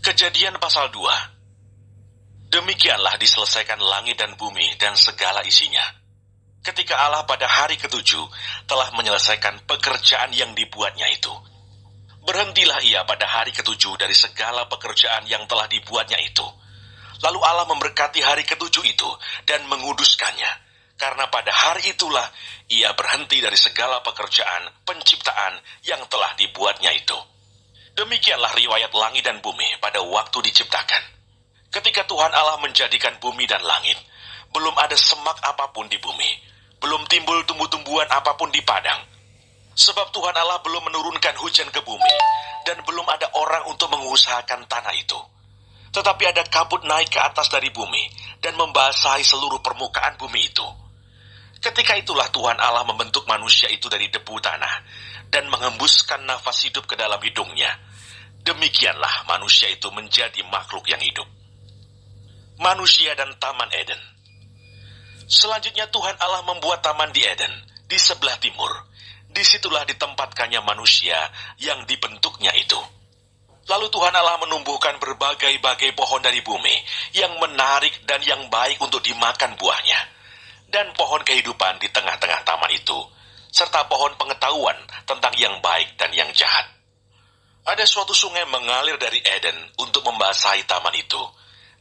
Kejadian pasal 2. Demikianlah diselesaikan langit dan bumi dan segala isinya. Ketika Allah pada hari ketujuh telah menyelesaikan pekerjaan yang dibuatnya itu. Berhentilah ia pada hari ketujuh dari segala pekerjaan yang telah dibuatnya itu. Lalu Allah memberkati hari ketujuh itu dan menguduskannya. Karena pada hari itulah ia berhenti dari segala pekerjaan penciptaan yang telah dibuatnya itu. Demikianlah riwayat langit dan bumi pada waktu diciptakan. Ketika Tuhan Allah menjadikan bumi dan langit, belum ada semak apapun di bumi, belum timbul tumbuh-tumbuhan apapun di padang. Sebab Tuhan Allah belum menurunkan hujan ke bumi, dan belum ada orang untuk mengusahakan tanah itu. Tetapi ada kabut naik ke atas dari bumi, dan membasahi seluruh permukaan bumi itu. Ketika itulah Tuhan Allah membentuk manusia itu dari debu tanah, dan mengembuskan nafas hidup ke dalam hidungnya. Demikianlah manusia itu menjadi makhluk yang hidup. Manusia dan Taman Eden. Selanjutnya Tuhan Allah membuat taman di Eden, di sebelah timur. Disitulah ditempatkannya manusia yang dibentuknya itu. Lalu Tuhan Allah menumbuhkan berbagai-bagai pohon dari bumi, yang menarik dan yang baik untuk dimakan buahnya. Dan pohon kehidupan di tengah-tengah taman itu, serta pohon pengetahuan tentang yang baik dan yang jahat. Ada suatu sungai mengalir dari Eden untuk membasahi taman itu,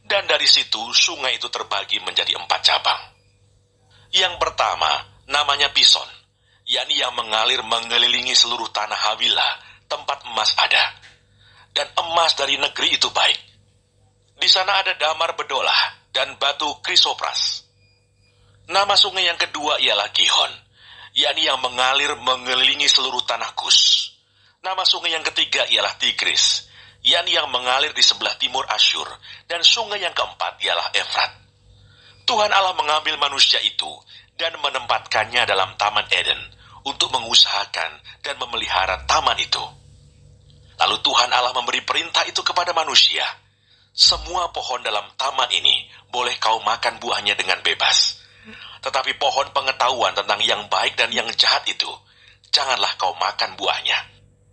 dan dari situ sungai itu terbagi menjadi 4 cabang. Yang pertama namanya Pison, yakni yang mengalir mengelilingi seluruh tanah Hawila, tempat emas ada. Dan emas dari negeri itu baik. Di sana ada damar bedolah dan batu krisopras. Nama sungai yang kedua ialah Gihon, yakni yang mengalir mengelilingi seluruh tanah Kus. Nama sungai yang ketiga ialah Tigris, yakni yang mengalir di sebelah timur Asyur, dan sungai yang keempat ialah Efrat. Tuhan Allah mengambil manusia itu dan menempatkannya dalam Taman Eden untuk mengusahakan dan memelihara taman itu. Lalu Tuhan Allah memberi perintah itu kepada manusia. Semua pohon dalam taman ini boleh kau makan buahnya dengan bebas. Tetapi pohon pengetahuan tentang yang baik dan yang jahat itu, janganlah kau makan buahnya.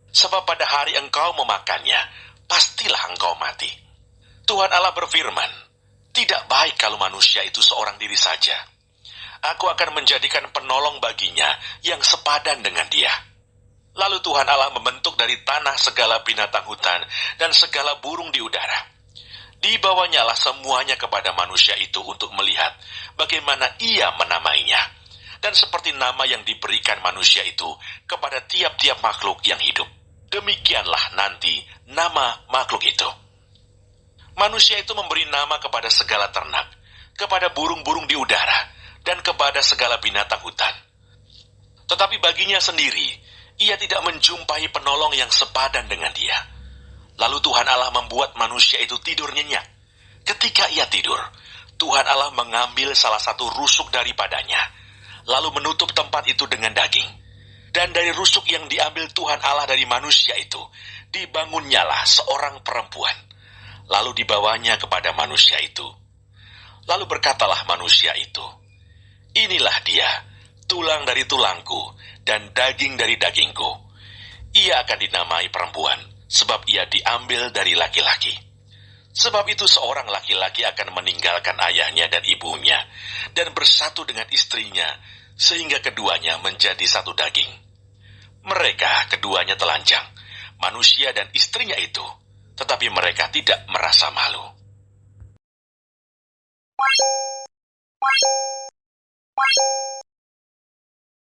Sebab pada hari engkau memakannya, pastilah engkau mati. Tuhan Allah berfirman, tidak baik kalau manusia itu seorang diri saja. Aku akan menjadikan penolong baginya yang sepadan dengan dia. Lalu Tuhan Allah membentuk dari tanah segala binatang hutan dan segala burung di udara. Dibawanyalah semuanya kepada manusia itu untuk melihat bagaimana ia menamainya. Dan seperti nama yang diberikan manusia itu kepada tiap-tiap makhluk yang hidup. Demikianlah nanti nama makhluk itu. Manusia itu memberi nama kepada segala ternak, kepada burung-burung di udara, dan kepada segala binatang hutan. Tetapi baginya sendiri, ia tidak menjumpai penolong yang sepadan dengan dia. Lalu Tuhan Allah membuat manusia itu tidur nyenyak. Ketika ia tidur, Tuhan Allah mengambil salah satu rusuk daripadanya, lalu menutup tempat itu dengan daging. Dan dari rusuk yang diambil Tuhan Allah dari manusia itu, dibangunnyalah seorang perempuan. Lalu dibawanya kepada manusia itu. Lalu berkatalah manusia itu, inilah dia, tulang dari tulangku, dan daging dari dagingku. Ia akan dinamai perempuan, sebab ia diambil dari laki-laki. Sebab itu seorang laki-laki akan meninggalkan ayahnya dan ibunya, dan bersatu dengan istrinya, sehingga keduanya menjadi satu daging. Mereka keduanya telanjang, manusia dan istrinya itu, tetapi mereka tidak merasa malu.